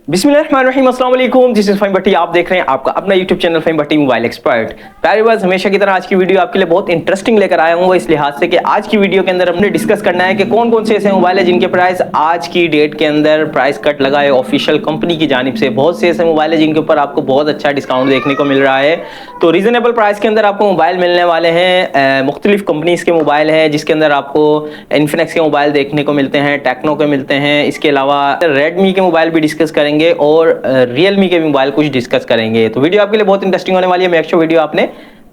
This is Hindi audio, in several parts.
बिस्मिल्लाहिर्रहमानिर्रहीम, अस्सलाम वालेकुम। दिस इज फ़हीम भट्टी। आप देख रहे हैं आपका अपना यूट्यूब चैनल फ़हीम भट्टी मोबाइल एक्सपर्ट। प्यारे व्यूअर्स, हमेशा की तरह आज की वीडियो आपके लिए बहुत इंटरेस्टिंग लेकर आया हूँ, इस लिहाज से कि आज की वीडियो के अंदर हमने डिस्कस करना है कि कौन कौन से ऐसे मोबाइल है जिनके प्राइस आज की डेट के अंदर प्राइस कट लगा है ऑफिशियल कंपनी की जानिब से। बहुत से ऐसे मोबाइल है जिनके ऊपर आपको बहुत अच्छा डिस्काउंट देखने को मिल रहा है। तो रीजनेबल प्राइस के अंदर आपको मोबाइल मिलने वाले हैं। मुख्तलिफ कंपनीज के मोबाइल हैं जिसके अंदर आपको इन्फिनिक्स के मोबाइल देखने को मिलते हैं, टेक्नो के मिलते हैं, इसके अलावा रेडमी के मोबाइल भी डिस्कस करेंगे और रियलमी के मोबाइल कुछ डिस्कस करेंगे। तो वीडियो आपके लिए बहुत इंटरेस्टिंग होने वाली है। मेक श्योर वीडियो आपने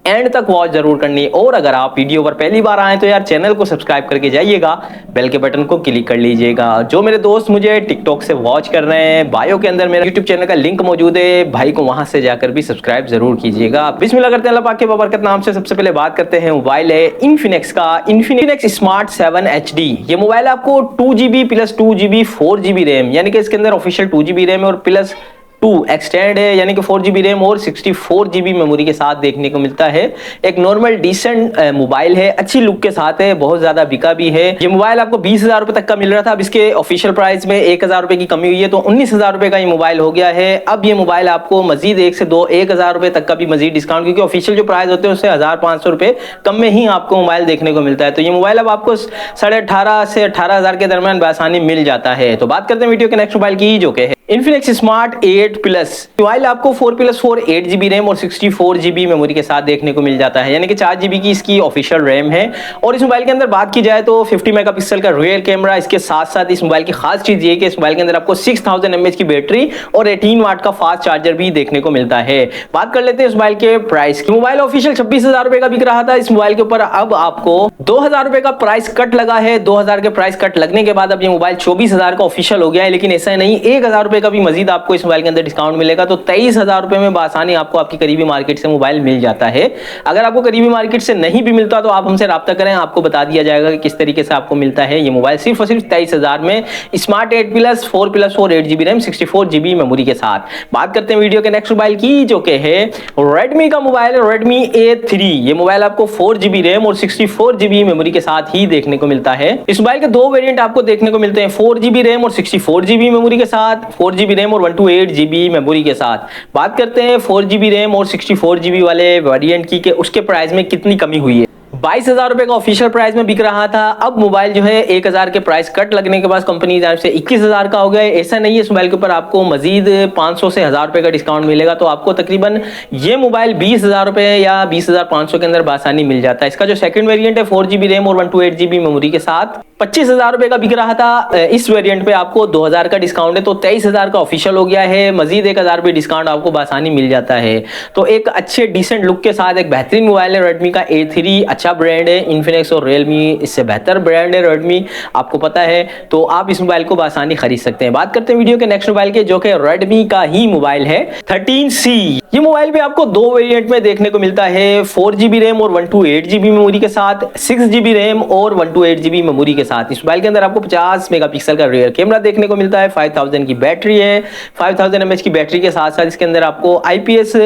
एंड तक वॉच जरूर करनी है। और अगर आप वीडियो पर पहली बार आए तो यार चैनल को सब्सक्राइब करके जाइएगा, बेल के बटन को क्लिक कर लीजिएगा। जो मेरे दोस्त मुझे टिकटॉक से वॉच कर रहे हैं, बायो के अंदर मेरा यूट्यूब चैनल का लिंक मौजूद है, भाई को वहां से जाकर भी सब्सक्राइब जरूर कीजिएगा। बिस्मिल्लाह करते हैं, अल्लाह पाक के बरकत नाम से। सबसे पहले बात करते हैं मोबाइल है इन्फिनिक्स का, इन्फिनिक्स स्मार्ट 7 HD। ये मोबाइल आपको 2GB plus 2GB 4GB RAM, यानी कि इसके अंदर ऑफिशियल 2GB रैम और प्लस 2 एक्सटेंड है, यानी कि 4GB रैम और 64GB मेमोरी के साथ देखने को मिलता है। एक नॉर्मल डिसेंट मोबाइल है, अच्छी लुक के साथ है, बहुत ज्यादा बिका भी है। ये मोबाइल आपको 20,000 रुपए तक का मिल रहा था। अब इसके ऑफिशियल प्राइस में 1,000 रुपए की कमी हुई है, तो 19,000 रुपए का ये मोबाइल हो गया है। अब ये मोबाइल आपको मजीद 1,000 रुपए तक का भी मजीद डिस्काउंट, क्योंकि ऑफिशियल जो प्राइस होते हैं उससे 1,500 रुपए कम में ही आपको मोबाइल देखने को मिलता है। तो ये मोबाइल अब आपको 18,500 से 18,000 के दरमियान बआसानी मिल जाता है। तो बात करते हैं वीडियो के नेक्स्ट मोबाइल की, जो कि है इन्फिनिक्स स्मार्ट 8 प्लस। मोबाइल आपको 4+4 8GB रैम और 64GB मेमोरी के साथ देखने को मिल जाता है, यानी कि 4GB की इसकी ऑफिशियल रैम है। और इस मोबाइल के अंदर बात की जाए तो 50 मेगापिक्सल का रियर कैमरा, इसके साथ साथ इस मोबाइल की खास चीज ये कि इस मोबाइल के अंदर आपको 6000 mAh की बैटरी और 18 वाट का फास्ट चार्जर भी देखने को मिलता है। बात कर लेते हैं इस मोबाइल के प्राइस की। मोबाइल ऑफिशियल 26,000 रुपए का बिक रहा था। इस मोबाइल के ऊपर अब आपको 2,000 रुपए का प्राइस कट लगा है। 2,000 के प्राइस कट लगने के बाद अब ये मोबाइल 24,000 का ऑफिशियल हो गया है। लेकिन ऐसा नहीं, 1,000 रुपए का भी मजीद आपको इस मोबाइल के अंदर डिस्काउंट मिलेगा। तो 23,000 रुपए में बासानी आपको आपकी करीबी मार्केट से मोबाइल मिल जाता है। अगर आपको करीबी मार्केट से नहीं भी मिलता तो आप हमसे राब्ता करें, आपको बता दिया जाएगा कि किस तरीके से आपको मिलता है ये मोबाइल। सिर्फ और सिर्फ 23,000 में smart 8 plus 4+4 8GB RAM 64GB memory के साथ। बात करते हैं वीडियो के नेक्स्ट मोबाइल की, जो कि है रेडमी का मोबाइल रेडमी A3। ये मोबाइल आपको 4GB रैम और 64GB मेमोरी के साथ ही देखने को मिलता है। इस मोबाइल के दो वेरिएंट आपको देखने को मिलते हैं, 4GB रैम और 64GB मेमोरी के साथ, 4GB रैम और 128GB मेमोरी के साथ। बात करते हैं 4GB रैम और 64GB वाले वेरिएंट की, कि उसके प्राइस में कितनी कमी हुई है। 22,000 रुपए का ऑफिशियल प्राइस में बिक रहा था। अब मोबाइल जो है 1,000 के प्राइस कट लगने के बाद कंपनी की तरफ से 21,000 का हो गया है। ऐसा नहीं है, इस मोबाइल के ऊपर आपको मजीद 500 से 1,000 रुपए का डिस्काउंट मिलेगा, तो आपको तकरीबन ये मोबाइल 20,000 रुपए या 20,500 के अंदर बासानी मिल जाता है। इसका जो सेकंड वेरिएंट है 4GB रैम और 128GB मेमोरी के साथ 25,000 रुपए का बिक रहा था। इस वेरिएंट पे आपको 2,000 का डिस्काउंट है, तो 23,000 का ऑफिशियल हो गया है। मजीद 1,000 रुपए डिस्काउंट आपको बासानी मिल जाता है। तो एक अच्छे डिसेंट लुक के साथ एक बेहतरीन मोबाइल है रेडमी का A3। अच्छा ब्रांड है, इन्फिनिक्स और रियलमी इससे बेहतर ब्रांड है रेडमी, आपको पता है। तो आप इस मोबाइल को बासानी खरीद सकते हैं। बात करते हैं वीडियो के नेक्स्ट मोबाइल के, जो कि रेडमी का ही मोबाइल है 13C। ये मोबाइल भी आपको दो वेरिएंट में देखने को मिलता है, 4GB रैम और 128GB मेमोरी के साथ, 6GB रैम और 128GB मेमोरी के साथ। इस मोबाइल के अंदर आपको 50 मेगापिक्सल का रियर कैमरा देखने को मिलता है, 5000 की बैटरी है। 5000 mAh की बैटरी के साथ साथ इसके अंदर आपको IPS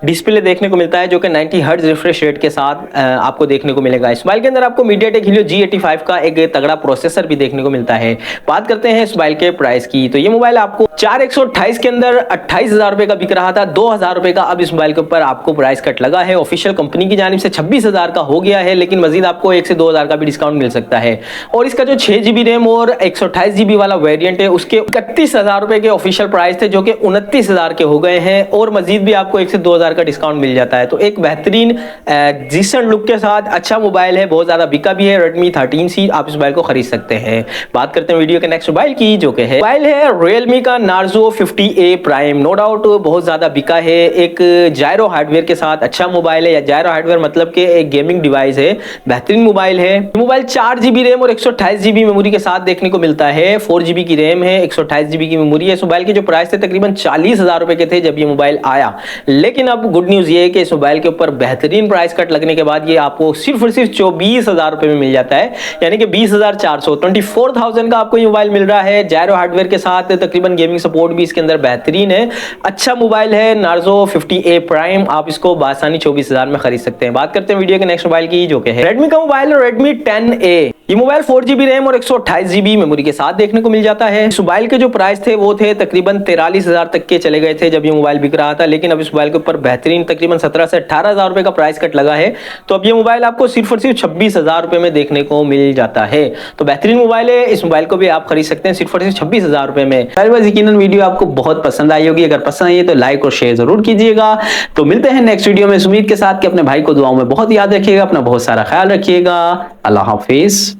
डिस्प्ले देखने को मिलता है, जो कि 90 हर्ट्ज रिफ्रेश रेट के साथ आपको देखने को मिलेगा। इस मोबाइल के अंदर आपको MediaTek Helio G85 का एक तगड़ा प्रोसेसर भी देखने को मिलता है। बात करते हैं इस मोबाइल के प्राइस की, तो ये मोबाइल आपको 4128 के अंदर 28,000 रुपए का बिक रहा था। 2,000 रुपए का अब इस मोबाइल के ऊपर आपको प्राइस कट लगा है। ऑफिशियल कंपनी की जानिब से 26,000 का हो गया है, लेकिन मजीद आपको 1 से 2,000 का भी डिस्काउंट मिल सकता है। और इसका जो 6GB रैम और 128GB वाला वेरिएंट है, उसके 31,000 रुपए के ऑफिशियल प्राइस थे, जो कि 29,000 के हो गए हैं। और मजीद भी आपको 1 से 2,000 का डिस्काउंट मिल जाता है। तो एक बेहतरीन डिसेंट लुक के साथ अच्छा मोबाइल है, बहुत ज्यादा बिका भी है रेडमी 13C। आप इस मोबाइल को खरीद सकते हैं। बात करते हैं वीडियो के नेक्स्ट मोबाइल की, जो कि है मोबाइल है रियलमी का Narzo 50A prime. No doubt बहुत ज्यादा बिका है, एक जायरो हार्डवेयर के साथ अच्छा मोबाइल है। या जायरो हार्डवेयर मतलब कि एक गेमिंग डिवाइस है, बेहतरीन मोबाइल है। मोबाइल 4GB रैम और 128GB मेमोरी के साथ देखने को मिलता है। 4GB की रैम है, 128GB की मेमोरी है। इस मोबाइल के जो प्राइस थे तकरीबन 40,000 रुपए के थे जब ये मोबाइल आया, लेकिन अब गुड न्यूज ये है कि इस मोबाइल के ऊपर बेहतरीन प्राइस कट लगने के बाद ये आपको सिर्फ और सिर्फ 24,000 रुपए में मिल जाता है, यानी कि 20,400 24,000 का आपको ये मोबाइल मिल रहा है जायरो हार्डवेयर के साथ। तकरीबन गेमिंग सपोर्ट भी इसके अंदर बेहतरीन है। अच्छा मोबाइल है Narzo 50A प्राइम, आप इसको बासानी 24,000 में खरीद सकते हैं। बात करते हैं वीडियो के नेक्स्ट मोबाइल की, जो कि है रेडमी का मोबाइल रेडमी 10A। ये मोबाइल 4GB रैम और 128GB मेमोरी के साथ देखने को मिल जाता है। इस मोबाइल के जो प्राइस थे वो थे तकरीबन 43,000 तक के चले गए थे जब ये मोबाइल बिक रहा था, लेकिन अब इस मोबाइल के ऊपर बेहतरीन तकरीबन 17 से 18,000 रुपए का प्राइस कट लगा है। तो अब ये मोबाइल आपको सिर्फ और सिर्फ 26,000 रुपए में देखने को मिल जाता है। तो बेहतरीन मोबाइल है, इस मोबाइल को भी आप खरीद सकते हैं सिर्फ और सिर्फ 26,000 रुपए में। यकीनन वीडियो आपको बहुत पसंद आई होगी, अगर पसंद आई है तो लाइक और शेयर जरूर कीजिएगा। तो मिलते हैं नेक्स्ट वीडियो में इस उम्मीद के साथ कि अपने भाई को दुआओं में बहुत याद रखिएगा, अपना बहुत सारा ख्याल रखिएगा। अल्लाह हाफिज।